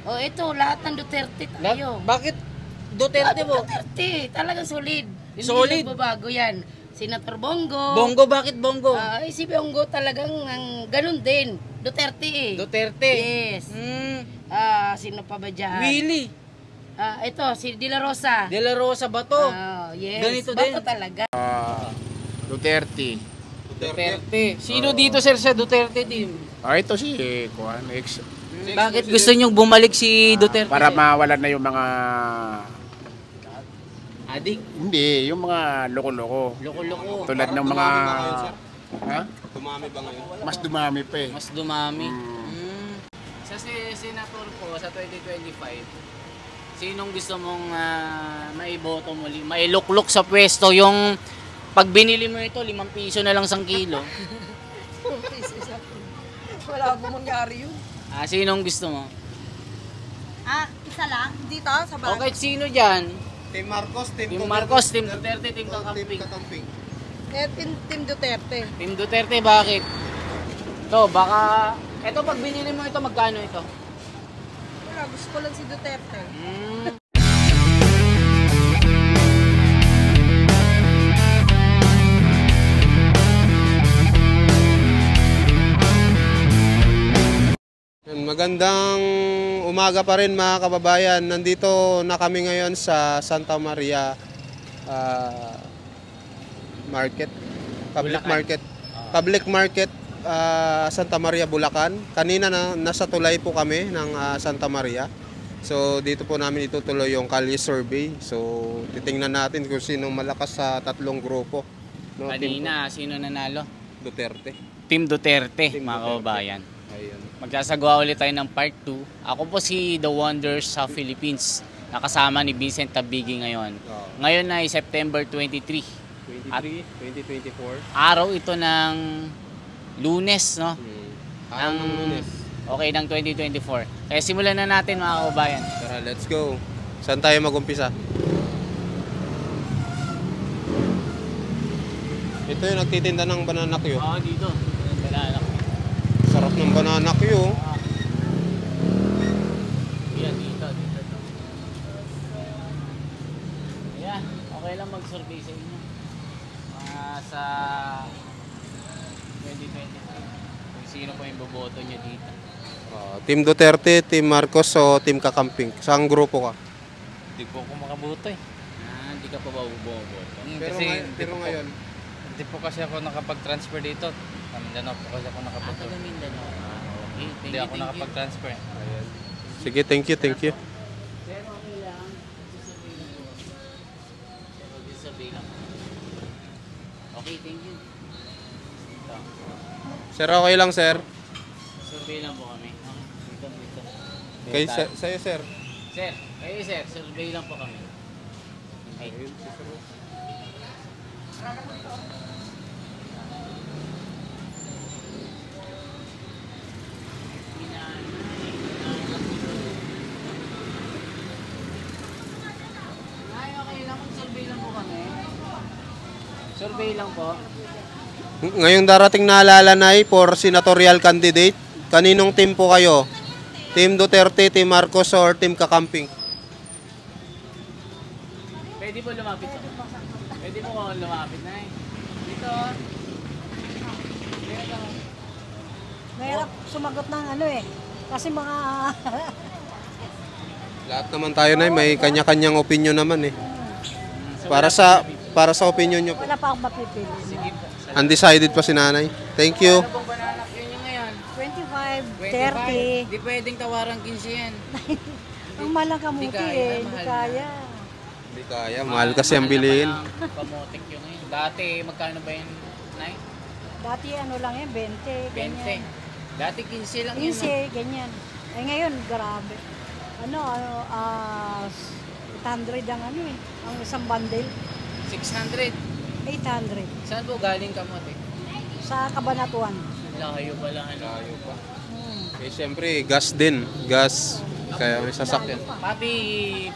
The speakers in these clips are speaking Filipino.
Oh, ito, lahat ng Duterte tayo. Bakit Duterte mo? Duterte, talagang solid. Solid? Hindi bago yan. Senator Bongo. Bongo, bakit Bongo? Si Bongo talagang ganun din. Duterte eh. Duterte? Yes. Sino pa ba dyan? Willie? Ito, si De La Rosa. De La Rosa ba to? Yes. Ganito Bato din? talaga. Duterte. Duterte. Sino dito sir sa Duterte team? Ito si Kuan ex. Bakit gusto nyong bumalik si Duterte? Para mawalan na yung mga adik? hindi, yung mga loko-loko. Loko-loko. Tulad ng mga ha? Dumami ba ngayon? Mas dumami pa eh. Mas dumami. Sa senator po sa 2025, sinong gusto mong maiboto muli? Mailuklok sa pwesto yung pag binili mo ito, 5 piso na lang isang kilo. Wala po mangyari yun. Sinong gusto mo? Isa lang? Dito, sa bahay? Okay, sino dyan? Team Marcos, Team Marcos, Team Duterte, Team Kakamping. Team Duterte. Team Duterte, bakit? Ito, baka... Ito, pag binili mo ito, magkano ito? Wala, gusto ko lang si Duterte. Magandang umaga pa rin mga kababayan. Nandito na kami ngayon sa Santa Maria Market. Public Market Santa Maria, Bulacan. Kanina nasa tulay po kami ng Santa Maria. So dito po namin itutuloy yung Kalye Survey. So titingnan natin kung sinong malakas sa tatlong grupo. No, Kanina, sino nanalo? Duterte. Team Duterte, Team mga Duterte. kababayan. Ayun. Magsasagawa ulit tayo ng part 2. Ako po si The Wonders sa Philippines. Nakasama ni Vincent Tabigi ngayon. Ngayon ay September 23. 2024. Araw ito ng Lunes, no? Araw ng Lunes. Okay, ng 2024. Kaya simulan na natin mga kababayan. Tara, let's go. Saan tayo mag-umpisa? Ito yung nagtitinda ng banana Q. Oo, dito. Sarap ng banana Q. Yan, dito. Yan, okay lang mag-survey sa inyo. Sa 2023. Kung sino po yung boboto nyo dito. Team Duterte, Team Marcos o Team Kakamping? Saan grupo ka? Hindi po ako makaboto eh. Hindi ka pa ba boboto? Pero ngayon, Hindi po kasi ako nakapag-transfer dito. Sa Mindanao po kasi ako nakapag-transfer. Taga Mindanao. Okay, Hindi ako nakapag-transfer. sige, thank you. Pero okay lang. Survey lang. Okay, thank you. Ito. Sir, okay lang, sir. Survey lang po kami. Dito. Kay sa'yo, sir. Sir, kayo sir, survey lang po kami. Okay. Okay lang, survey lang po kami. Survey lang po. Ngayong darating na alalanay for senatorial candidate, kaninong team po kayo? Team Duterte, Team Marcos, or Team Kakamping? Pwede po lumapit ako. Pwede po ako lumapit na eh. Dito. Mahirap sumagot ng ano eh. Kasi mga... Lahat naman tayo na may kanya-kanyang opinion naman eh. Para sa opinion nyo po. Wala pa akong mapipili. Undecided pa si nanay. Thank you. Ano pong banana yun nyo ngayon? 25, 30. Di pwedeng tawarang 15 yan. Ang mahal ang kamuti eh. Hindi kaya. Hindi kaya, mahal kasi ang bilihin. Kamotik yun ngayon. Dati, magkano ba yun, Nay? Dati ano lang yan, 20, 20. ganyan. Dati 15 lang yun. 15, ganyan. Eh ngayon, grabe. 800 ang ano eh. Ang isang bundle. 600. 800. Saan po galing kamote? Sa Cabanatuan. Layo pala. Layo pa. Eh siyempre, gas din. Gas. Kaya may sasakyan. Papi,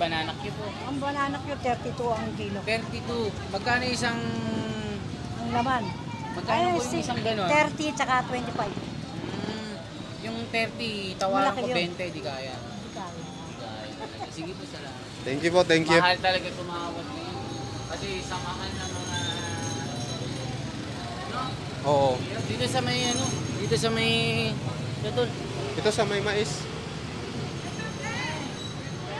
banana Q po. Ang banana Q, 32 ang kilo. 32. Magkano isang... Ang laman. Magkano po yung isang ganon? 30 tsaka 25. Yung 30, tawaran Malaki ko yun. 20, di kaya. Sige po, salamat. Thank you po, thank you. Mahal talaga tumawag ngayon. Kasi samahan ng mga... Oo. Dito sa may ano, dito sa may... Ito, Ito sa may mais.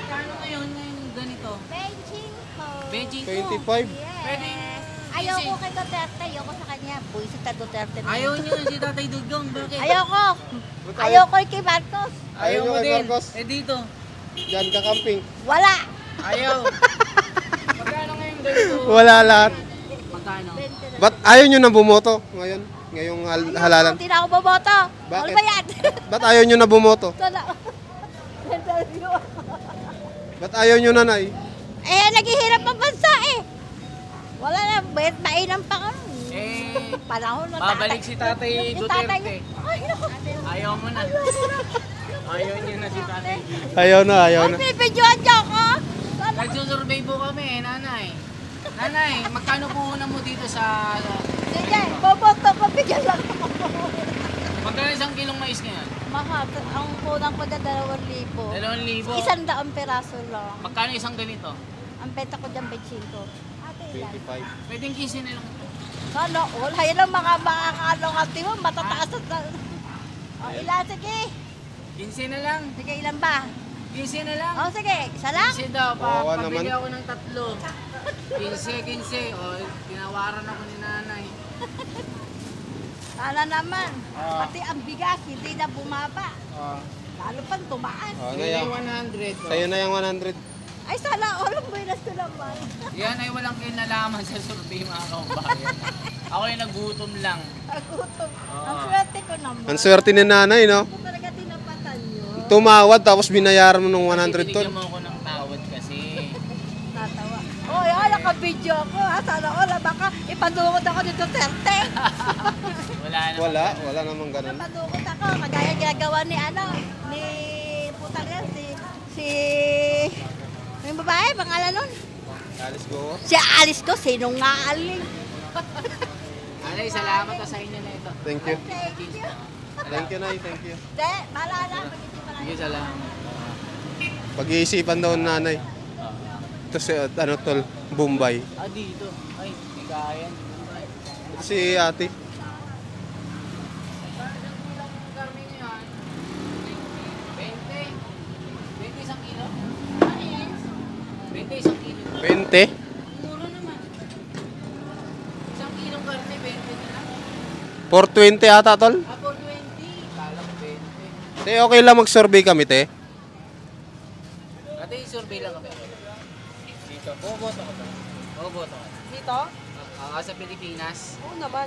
kano ngayon ganito? Benching po. Benching 25. Pwede. Ayoko kay Duterte, ayoko sa kanya. Buisit na Duterte na. Ayaw niyo si Tatay Dugdong, bakit? Ayoko. Ayoko kay Marcos. Ayaw mo Ayaw kay din. Marcos. Eh dito. Diyan ka camping. Wala. Ayaw. Magkano ngayon ganito? Wala lahat. Magkano? Ba't ayaw nyo na bumoto ngayon? Ngayong halalan? Hindi na ako boboto. Bakit? Ano ba yan? Ba't ayaw nyo na bumoto? Wala. Ba't ayaw nyo na, Nay? Eh, naghihirap ang bansa eh. Wala na, mainam pa ka. Eh, Panahon ng babalik si Tatay Yung tatay Duterte. niya. Ay, naku. Ayaw mo na. Ayaw niyo na si Tatay. Ayaw na, ayaw na. Ay, pinipidyoan niyo ako. Nagsusurvey po kami, nanay. Nanay, magkano po una mo dito sa... Sige, boboto ko, bigyan lang ako. Magkano isang kilong mais ngayon? Mahal, ang kunang ko na 2,000. 2,000. 100 peraso lang. Magkano isang ganito? Ang benta ko dyan, 25. Ate, ilan? 25. Pwedeng 15 na lang. Sana all. Hayaan lang mga ano nga mo, matataas at... O, ilan? Sige. 15 na lang. Sige, ilan ba? 15 na lang. O, sige. Isa lang? 15 daw. Kawawa Pabili naman. ako ng 3. 15. O, tinawaran ako ni nanay. Sana naman. Pati ang bigas, hindi na bumaba. Lalo pang tumaas. Oh, Sa'yo na na yan. 100. oh. Sa'yo na yung 100. Ay, sana all. Ang buinas ko naman. Yan ay walang kinalaman sa survey mga kababayan. Ako yung nagutom lang. Nagutom. Ang swerte ko naman. Ang swerte ni nanay, no? Ako talaga tinapatan nyo. Tumawad tapos binayaran mo ng 100 ton. Binigyan mo ako ng tawad kasi. Natawa. Oh, yan, naka-video ako. Ha? Sana all. Baka ipadungod ako ni Duterte. Wala na. Wala namang ganun. Ipadungod ako. Kagaya ginagawa ni ano, ni putang yan, si yung babae, pangalan nun? Alis ko. Si Alice ko, sinungaling. Nanay, salamat sa inyo na ito. Thank you. Thank you. Thank you, Nay. Thank you. De, malala. Sige, salamat. Pag-iisipan daw ng nanay. Ito si, ano tol, Bombay. Ah, dito. Ay, hindi kaya. Ito si ate. Karmi niyo yan. 20. 20 isang kilo? 20 isang kilo. 20. Mura naman. Isang kilong karne, 20 na lang. 420 ata, tol. Ah, 420. Kala ko 20. Te, okay lang mag-survey kami, te. Ate, survey lang kami. Dito. Boboto ko to. Boboto ko. Dito? Sa Pilipinas. Oo naman.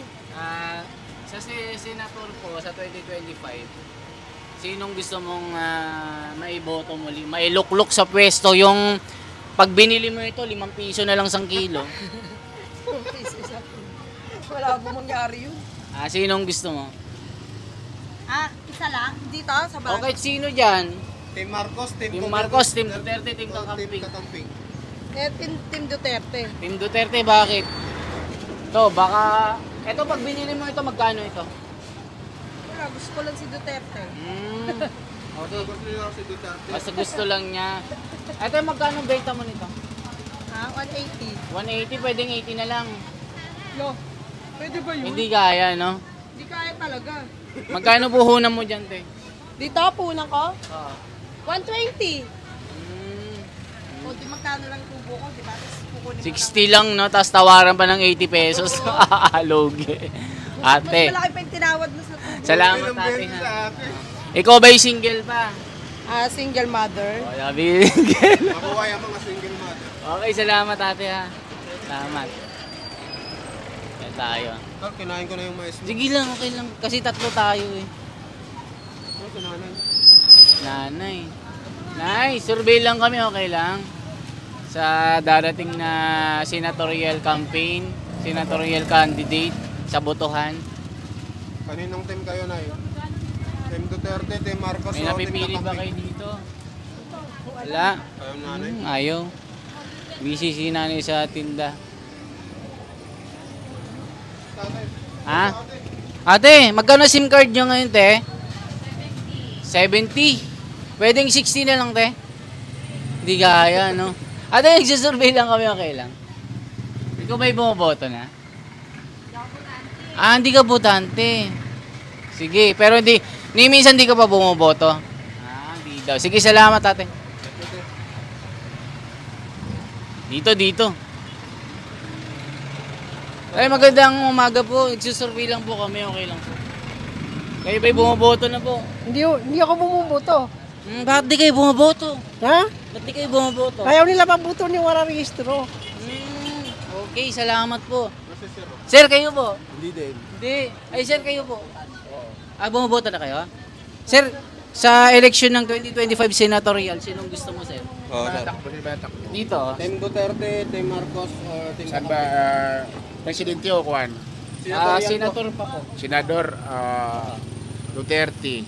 Sa senator po sa 2025, sinong gusto mong maiboto muli? Mailuklok sa pwesto yung pag binili mo ito, 5 piso na lang isang kilo. Wala po mangyari yun. Sinong gusto mo? Isa lang? Dito, sa bahay. Okay, sino dyan? Team Marcos, Team Marcos, Team Duterte, Team Kakamping. Eh, Team Duterte. Team Duterte, bakit? Ito, baka... Ito, pag binili mo ito, magkano ito? Wala, gusto ko lang si Duterte. Okay. Basta gusto lang niya. Ito, magkano benta mo nito? 180. 180, pwedeng 80 na lang. Lo, pwede ba yun? Hindi kaya, no? Hindi kaya talaga. Magkano puhunan mo dyan, te? Dito, punan ko, Oo. 120. O, di magkano lang tubo ko, di ba? Tapos kukunin mo 60 lang, no? Tapos tawaran pa ng 80 pesos. Logi. Ate, Mas malaki pa yung tinawad mo sa tubo. salamat ate ha. Ikaw ba'y single pa? Single mother. O, sabi single. Makuha yung mga single mother. Okay, salamat ate ha. Salamat. Yan tayo. Tol, kinain ko na yung mais mo. Sige lang, okay lang. Kasi tatlo tayo eh. Tol, kinain. Nanay. Nay, survey lang kami, okay lang. Sa darating na senatorial campaign, senatorial candidate sa botohan. Kaninong team kayo, Nay? Team Duterte, Team Marcos, May napipili ba kayo dito? Wala. Ayaw nanay. Ayaw. Busy si nanay sa tinda. Ha? Ate, magkano SIM card nyo ngayon, te? 70. Pwedeng 60 na lang, te. Hindi kaya, no? Ate, nagsisurvey lang kami, okay lang. Ikaw ba'y bumoboto na? Hindi ka botante. Sige, pero hindi, ni minsan hindi ka pa bumoboto. Hindi daw. Sige, salamat, ate. Dito. Ay, magandang umaga po. Nagsisurvey lang po kami, okay lang po. Kayo ba'y bumoboto na po? Hindi ako bumuboto. Bakit di kayo bumoboto? Ha? Ba't di kayo bumoboto? Ayaw nila mabuto ni wala rehistro. Okay, salamat po. Sir, kayo po? Hindi din. Hindi. Ay, sir, kayo po? Bumoboto na kayo? Sir, sa election ng 2025 senatorial, sinong gusto mo, sir? Sir. Dito. Team Duterte, Team Marcos, or Team Saan ba? Presidente o Juan? Senator pa po. Senador Duterte.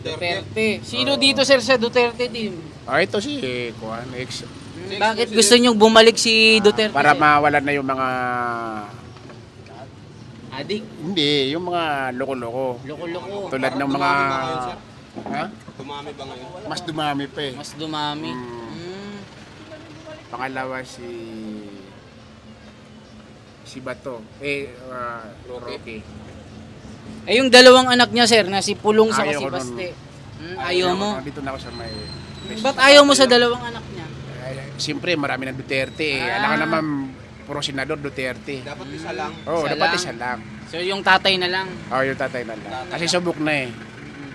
Duterte. Sino dito, sir, sa Duterte team? Ito si Juan. Bakit gusto nyong bumalik si Duterte? Para sir? mawalan na yung mga... Adik. Hindi, yung mga loko-loko. Loko-loko. Tulad ng mga... Ha? Dumami ba ngayon? Mas dumami pa eh. Mas dumami. Pangalawa si Bato. Roque. Yung dalawang anak niya, sir, na si Pulong sa Ayaw si ko nun. Baste. Ayaw mo? Dito na ako sa may... Ba't ayaw mo sa dalawang anak niya? Siyempre, marami ng Duterte eh. Alam ka naman, puro senador Duterte. Dapat isa lang. Oo, Isa dapat lang. isa lang. So yung tatay na lang. Yung tatay na lang. Kasi subok na eh.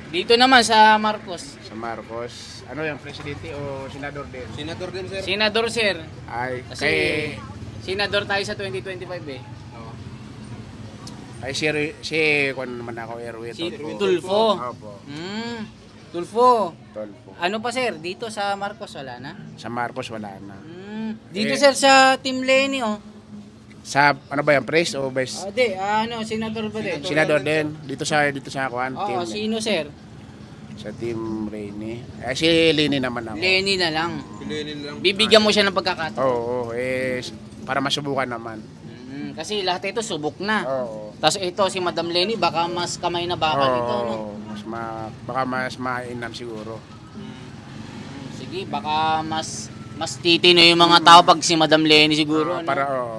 Dito naman sa Marcos. Sa Marcos. Ano yung presidente o senador din? Senador din, sir. Senador, sir. Ay, Kasi kay... senador tayo sa 2025 eh. Ay, kung naman ako, Erwin. Si Tulfo. Opo. Tulfo. Tolpo. Ano pa, sir? Dito sa Marcos wala na? Sa Marcos, wala na. Dito, sir, sa Team Lenny, oh. Sa, ano ba yan, pres o best? Senador ba din? Senador din. Dito sa Kwan. Oo, sino, sir? Sa Team Rainy. Si Lenny naman ako. Lenny na lang. Piliin lang. Bibigyan mo siya ng pagkakataon. Oo, para masubukan naman. Kasi lahat ito subok na. Oo. Tapos ito, si Madam Lenny, baka mas kamay na baka nito, no? Baka mas mainam siguro. Sige, baka mas titino yung mga tao pag si Madam Lenny siguro, no?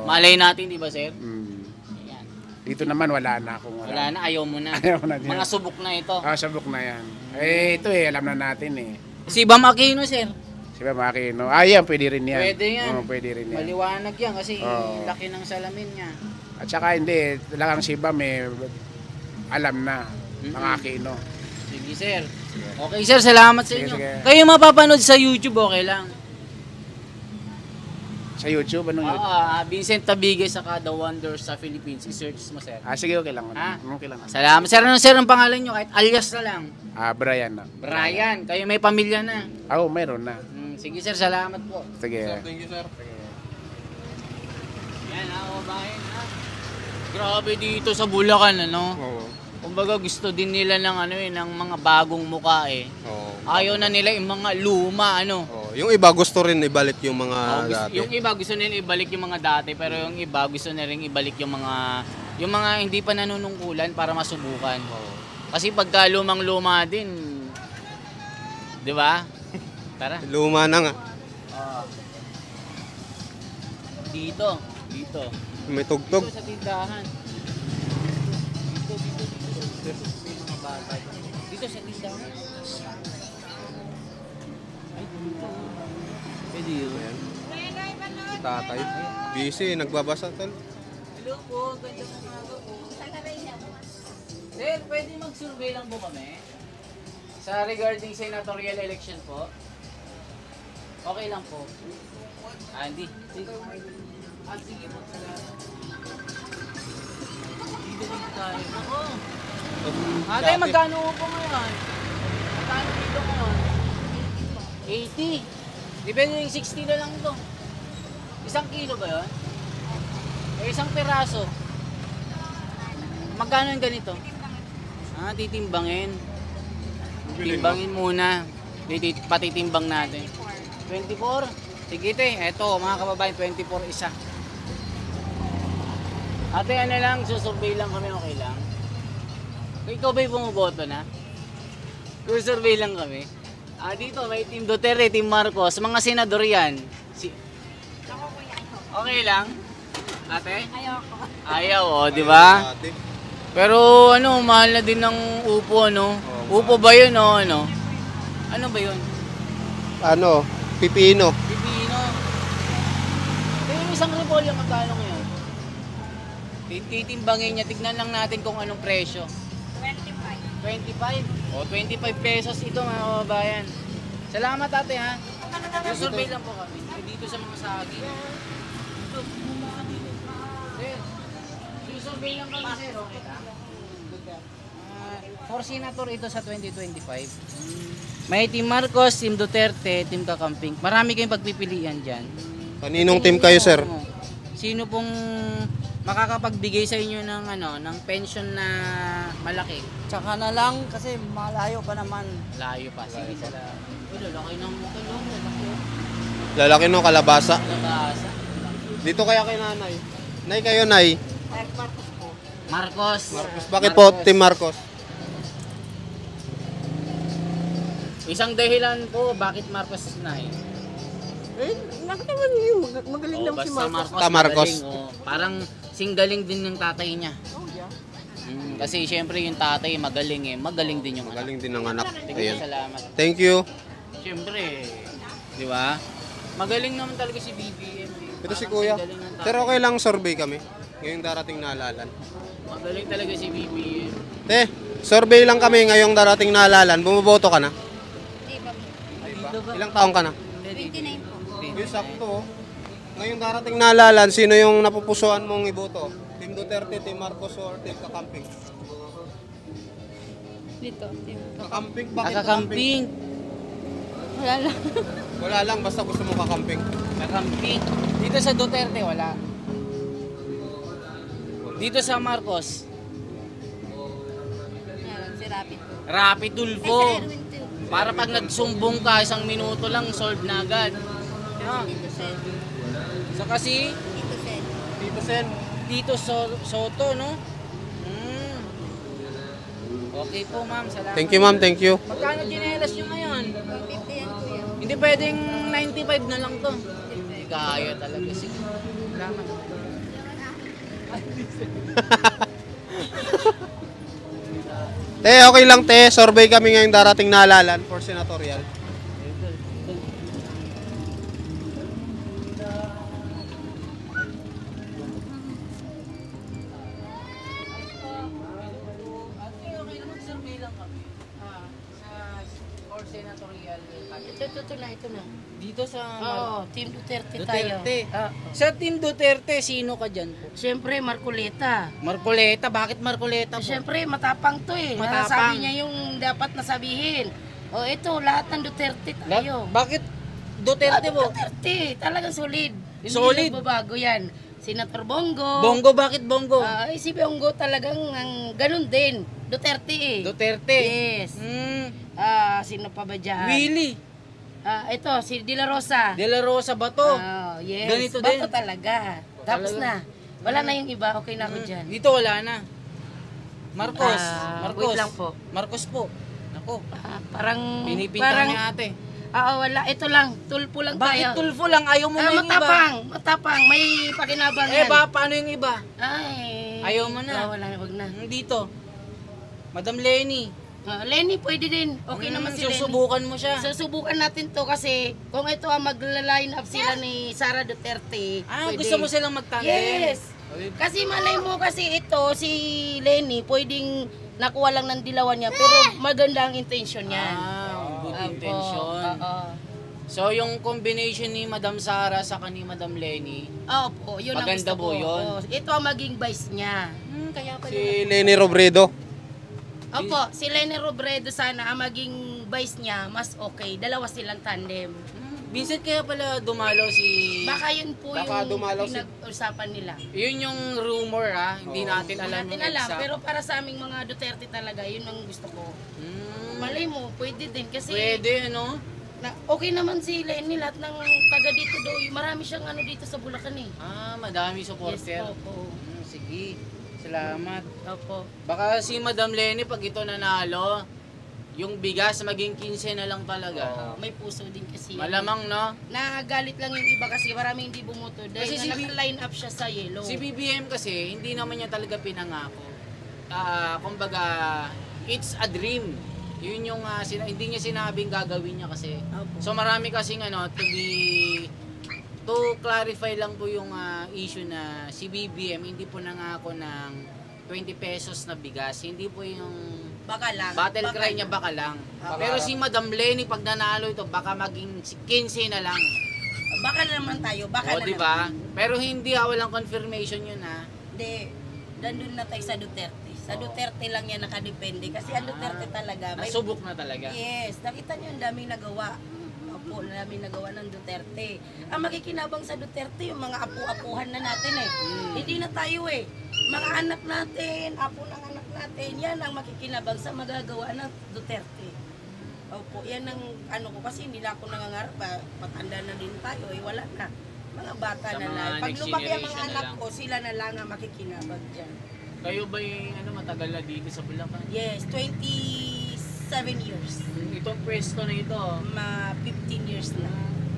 Malay natin, di ba, sir? Ayan. Dito naman wala na akong Wala na, ayaw mo na. Ayaw na dyan. Mga subok na ito. Subok na yan. Ito alam na natin eh. Si Bam Aquino, sir. Si Bam Aquino. Yan, pwede rin yan. Pwede yan. Pwede rin yan. Maliwanag yan kasi laki ng salamin niya. At saka hindi, talagang si Bam alam na ng Aquino. Sige, sir. Okay, sir. Salamat sa inyo. Sige. Kayo mapapanood sa YouTube, okay lang. Sa YouTube, anong YouTube? Vincent Tabige saka The Wonders sa Philippines. I-search mo, sir. Sige, okay lang. Ha? Okay lang. Salamat. Sir, ano, sir, ang pangalan nyo? Kahit alias na lang. Brian na. Brian. Kayo may pamilya na. Mayroon na. Sige, sir. Salamat po. Sige. Thank you, sir. Yan, kababayan, ha? Grabe dito sa Bulacan, ano? Oo. Kumbaga gusto din nila ng ng mga bagong muka eh. Oo. Ayaw na nila yung mga luma, ano. Yung iba gusto rin ibalik yung mga dati. Yung iba gusto nila ibalik yung mga dati, pero yung iba gusto na rin ibalik yung mga hindi pa nanunungkulan para masubukan. Kasi pagka lumang-luma din, 'di ba? Tara. Luma na nga. Dito. May tugtog. Dito sa tindahan. Dito. May mga bata. Dito sa tindahan. Ay, dito. Pwede yun. Tatay. Busy, nagbabasa tol. Hello po, gandang umaga po. Sir, pwede mag-survey lang po kami? Sa regarding senatorial election po? Okay lang po. Hindi. Sige. Sige po. Salamat. Dito tayo. Ako. Ate, magkano po ngayon? Magkano dito ngayon? 80. Depende yung 60 na lang ito. 1 kilo ba yun? Isang piraso. Magkano yung ganito? Titimbangin. Timbangin muna. Patitimbang natin. 24. Sige te, eto mga kababayan, 24 isa. Ate, ano lang, susurvey lang kami, okay lang? Ikaw ba'y bumuboto na? Susurvey lang kami. Dito may Team Duterte, Team Marcos, mga senador yan. Okay lang? Ate? Ayoko. Ayaw, di ba? Ate. Pero ano, mahal na din ng upo, ano? Upo ba yun, o ano? Ano ba yun? Ano? Pipino. Pipino. Pero yung isang repolyo, magkano ngayon? Titimbangin niya, tignan lang natin kung anong presyo. 25? O, 25 pesos ito mga kababayan. Salamat ate ha. Survey lang po kami. Dito sa mga saging. Dito. Sir, survey lang kami sir. Okay ta? For senator ito sa 2025. May Team Marcos, Team Duterte, Team Kakamping. Marami kayong pagpipilian dyan. Kaninong team kayo, sir? Sino pong makakapagbigay sa inyo ng ng pension na malaki? Tsaka na lang kasi malayo pa naman. Layo pa. Sige, salamat. Uy, lalaki ng talong. Lalaki no, kalabasa. Labasa. Dito kaya kay nanay. Nay kayo, nay. Marcos. Bakit po Team Marcos? Isang dahilan po bakit Marcos na Nakita mo yun, magaling naman si basta Marcos. Marcos. magaling, parang singgaling din ng tatay niya. Oh, yeah. Kasi syempre yung tatay magaling magaling din yung anak. Magaling din ang anak. Sige, Ayun. salamat. Thank you. Syempre, di ba? Magaling naman talaga si BBM. Ito si Parang Kuya. singgaling ng tatay. Pero okay lang survey kami. Ngayong darating na halalan. Magaling talaga si BBM. Te, survey lang kami ngayong darating na halalan. Bumoboto ka na? Ilang taong ka na? 29 po. Yung sakto. Ngayong darating na halalan, sino yung napupusuan mong iboto? Team Duterte, Team Marcos, or Team Kakamping? Dito. Kakamping? Bakit Kakamping. Wala lang. Wala lang, basta gusto mo kakamping. Kakamping. Dito sa Duterte, wala. Dito sa Marcos, Si Rapid po. Rapid Tulfo. Ay, sa Erwin too. Para pag nagsumbong ka, isang minuto lang, solve na agad. Dito Sen. Saka si Dito Sen. Dito, Sen. Tito Soto, no? Okay po, ma'am. Salamat. Thank you, ma'am. Thank you. Magkano ginelas nyo ngayon? 150 yan kuya. Hindi pwedeng 95 na lang to. Hindi kaya talaga. Sige. Salamat. Te, okay lang te. Survey kami ngayong darating na halalan for senatorial. Ito na. Dito sa Oo, Team Duterte tayo. Duterte. Sa Team Duterte, sino ka dyan po? Siyempre, Marcoleta. Marcoleta. Bakit Marcoleta po? Siyempre, matapang to eh. Matapang. Nasabi niya yung dapat nasabihin. O ito, lahat ng Duterte tayo. Bakit Duterte po? Duterte, talagang solid. Solid? Hindi nagbabago yan. Senator Bongo. Bongo, bakit Bongo? Si Bongo talagang ganun din. Duterte eh. Duterte. Yes. Sino pa ba dyan? Willie. Ito, si De La Rosa. De La Rosa ba to? Yes. Ganito Bato din. talaga. Tapos Talaga. na. Wala na yung iba. Okay na ako dyan. Dito wala na. Marcos. Marcos. Wait lang po. Marcos po. Ako. Parang... Pinipinta parang, ni ate. wala. Ito lang. Tulpo lang Bakit tayo. tulfo lang? Ayaw mo na yung iba. Matapang. May pakinabang yan. Paano yung iba? Ay. Ayaw mo na. Wala, wag na. Dito. Madam Lenny. Lenny, pwede din. Okay naman si Lenny. Susubukan mo siya. Susubukan natin to kasi kung ito ang magla-line up sila ni Sara Duterte. Pwede. Gusto mo silang magtandem? Yes. Kasi malay mo kasi ito, si Lenny, pwedeng nakuha lang ng dilawan niya, pero maganda ang intention niya. Good Opo, intention. oo. So, yung combination ni Madam Sara sa ni Madam Lenny, Opo, yun ang maganda gusto po ko. yun. Oo, ito ang maging vice niya. Kaya pala. Si Lenny Robredo. Opo, si Lenny Robredo sana ang maging vice niya, mas okay. Dalawa silang tandem. Vincent, kaya pala dumalaw si... Baka yun po Baka yung dumalaw si- pinag-usapan nila. Yun yung rumor hindi natin alam Natin yung alam, exact. pero para sa aming mga Duterte talaga, yun ang gusto ko. Malay mo, pwede din kasi Pwede, ano? okay naman si Lenny, lahat ng taga dito daw, marami siyang ano dito sa Bulacan eh. Madami supporter. Yes, opo. Sige, salamat. Opo. Baka si Madam Lenny, pag ito nanalo, yung bigas maging 15 na lang talaga. May puso din kasi. Malamang, no? Nagalit lang yung iba kasi marami hindi bumoto dahil Kasi si naka-line up siya sa yellow. Si BBM kasi, hindi naman niya talaga pinangako. Kumbaga, it's a dream. Yun yung hindi niya sinabing gagawin niya kasi. So marami kasing to clarify lang po yung issue na si BBM hindi po nangako ng 20 pesos na bigas. Hindi po yung Baka lang. battle cry niya baka lang. Pero si Madam Lenny pag nanalo ito baka maging 15 na lang. Baka na naman tayo. Baka O na diba? Pero hindi walang confirmation yun Hindi. Nandun na tayo sa Duterte. Sa Duterte lang yan nakadepende. Kasi ang Duterte talaga. Nasubok na talaga. Yes. Nakita nyo ang daming nagawa. Opo, ang daming nagawa ng Duterte. Ang makikinabang sa Duterte, yung mga apu-apuhan na natin eh. Hindi na tayo eh. Mga anak natin, apo ng anak natin, yan ang makikinabang sa magagawa ng Duterte. Opo, yan ang ko kasi hindi na ako nangangarap. Matanda na din tayo eh. Wala na. Mga bata Sa na mga lang. Pag next lumaki ang mga generation na anak lang. ko, sila na lang ang makikinabang dyan. Kayo ba yung matagal na dito sa Bulacan? Yes, 27 years. Itong pwesto na ito, 15 years na.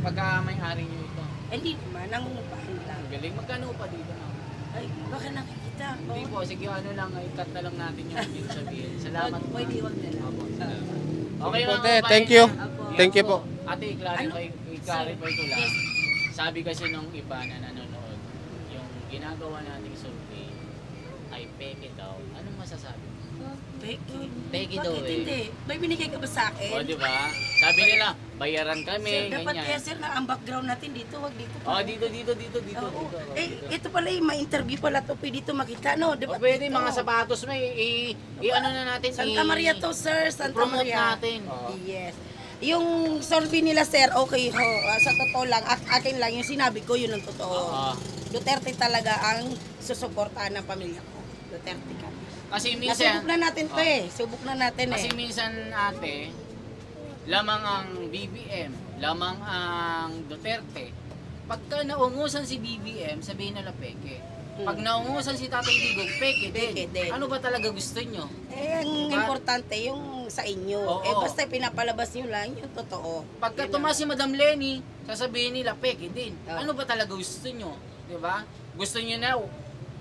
pagka may-ari nyo ito. Hindi naman, nangungupahan lang. Ang galing. Magkano pa dito na? Ay, baka nakikita. Hindi po, sige lang, i-cut na lang natin yung yung sabihin. Salamat po. Pwede, wag na lang. Opo, salamat. Okay Po, mga te, kababayan thank you. na. Thank you po. Ate, i-clarify ko lang. Yes. Sabi kasi nung iba na nanonood, yung ginagawa nating survey ay peke daw. Anong masasabi? Peki. Peki daw Bakit eh. hindi? May binigay ka ba sa akin? O, di ba? Sabi nila, bayaran kami, Sir, dapat kaya ganyan. sir na ang background natin dito, wag dito. Oh, dito. Oo. Ito pala yung ma-interview pala to, pwede dito makita, no? Dapat Pwede dito. mga sapatos mo, ano na natin, Santa Maria to, sir. Santa promote Maria. natin. Yes. Yung survey nila, sir, okay ho. Sa totoo lang, akin lang, yung sinabi ko, yun ang totoo. Oo. Duterte talaga ang susuportahan ng pamilya ko. Duterte kami. Kasi minsan, Nasubok na natin to eh. Subok na natin kasi eh. minsan ate, lamang ang BBM, lamang ang Duterte. Pagka naungusan si BBM, sabihin nila peke. Pag naungusan si Tatay Digong, peke Peke din. din. Ano ba talaga gusto nyo? Eh, ang importante yung sa inyo. Oo. Eh, basta pinapalabas nyo lang yung totoo. Pagka Yun tumas si Madam Lenny, sasabihin nila peke din. Oo. Ano ba talaga gusto nyo? 'Di ba? Gusto nyo na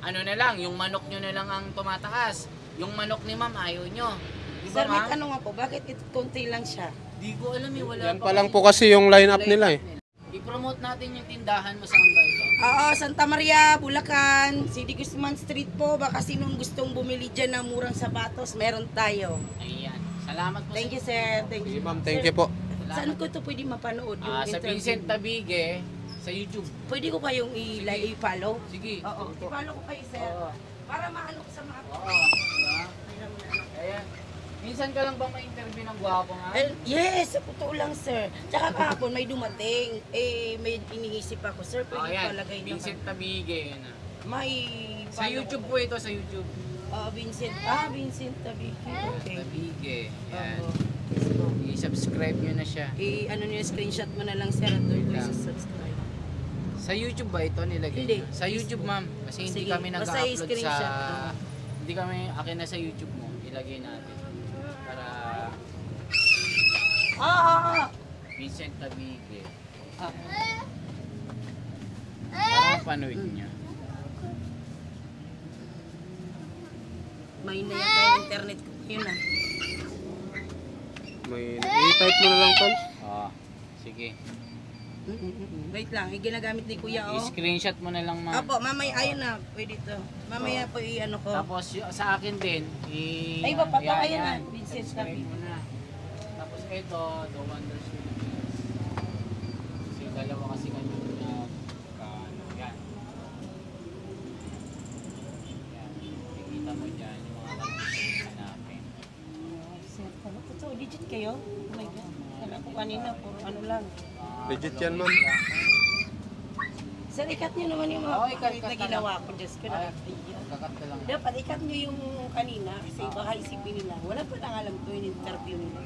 ano na lang, yung manok nyo na lang ang tumataas. Yung manok ni Ma'am ayaw nyo. Di ba, Sir, may Ma'am? tanong ako, bakit ito konti lang siya? Di ko alam eh, wala Yan pa lang po kasi yung line-up nila eh. I-promote natin yung tindahan mo sa ba ito. Oo, Santa Maria, Bulacan, City Guzman Street po. Baka sinong gustong bumili dyan ng murang sapatos, meron tayo. Ayan. Salamat po. Thank you, sir. Thank Sige you. ma'am, thank you po. Saan ko ito pwede mapanood? Yung Sa interview? Vincent Tabige, sa YouTube. Pwede ko kayong i-follow? Sige. Oo, i-follow ko kayo, sir. Oo. Para maano ko sa mga... Oo. Diba? Ayan. Minsan ka lang bang ma-interview ng gwapo nga? Yes, sa totoo lang, sir. Tsaka kahapon may dumating. Eh, may iniisip ako, sir. Oh, Pwede ayan. palagay na. Vincent Tabige. Yan, May... Sa YouTube po ito, sa YouTube. Vincent. Vincent Tabiki. Okay. Tabige. Yan. Oo. I-subscribe nyo na siya. Ano niyo, screenshot mo na lang, sir. At doon ko Yeah. subscribe. Sa YouTube ba ito nilagay? Hindi. nyo? Sa YouTube, ma'am. Kasi hindi Sige. kami Basta nag-upload i-screenshot sa... mo. Hindi kami, akin na sa YouTube mo. Ilagay natin. Para Vincent Tabige. Para panood niya. May na yata yung internet ko. Yun na. May i-type mo na lang tol. Sige. Wait lang, ginagamit ni Kuya, oh. I-screenshot mo na lang, ma'am. Apo, mamaya, ayun na. Pwede to. Mamaya po i-ano ko. Tapos sa akin din, Ay, ba, pata, yan, ayun na. yan. Vincent Subscribe Tabige. mo na. Tapos ito, The Wonders Philippines. Kasi dalawa kasi kami na yan. Yan. Nakikita mo dyan yung mga kalimutan natin. Sir, totoo, digit kayo? Oh my God. Kala ko kanina, puro ano lang. Legit yan ma'am. Sir, ikat nyo naman yung mga Oo, ikat na ka ginawa ko. Diyos ko, Ay, nakakaiyak. kakat ka lang. Dapat ikat nyo yung kanina kasi baka isipin nila. Wala pa lang alam ko yung interview nila.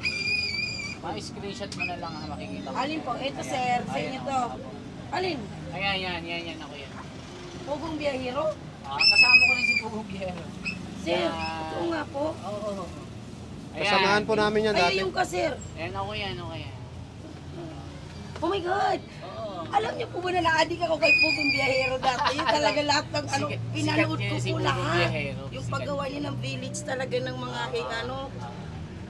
Ma-screenshot mo na lang ha, makikita mo. Alin po? Ito, sir. Sa inyo to. Alin? Ayan, yan ako yan. Pugong biyahero? Kasama ko rin si Pugo Biero. Sir, Ah. ito nga po. Oo. Kasamahan po namin yan Ay, dati. yung kasir. Ayan, ako yan. Oh my God! Oo. Alam niyo po ba na naadik ako kay Pugong Biyahero dati? Yung talaga lahat ng ano, Sikat- pinanood sikat ko niya si po Pugong lahat. Biyahero. Yung Sikat paggawa niya. niya ng village talaga ng mga ano.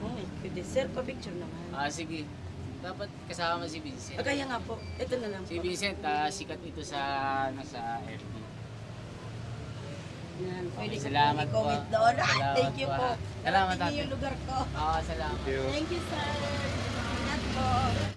Oh, pwede. Sir, pa-picture naman. Sige. Dapat kasama si Vincent. Kaya nga po, ito na lang po. Si Vincent, sikat ito sa FB. Yan, pwede ko Salamat po. i-comment doon. Salamat Thank you po. po. Salamat, Narating niyo ate. yung lugar ko. Salamat. Thank you. Thank you, sir. Ingat po.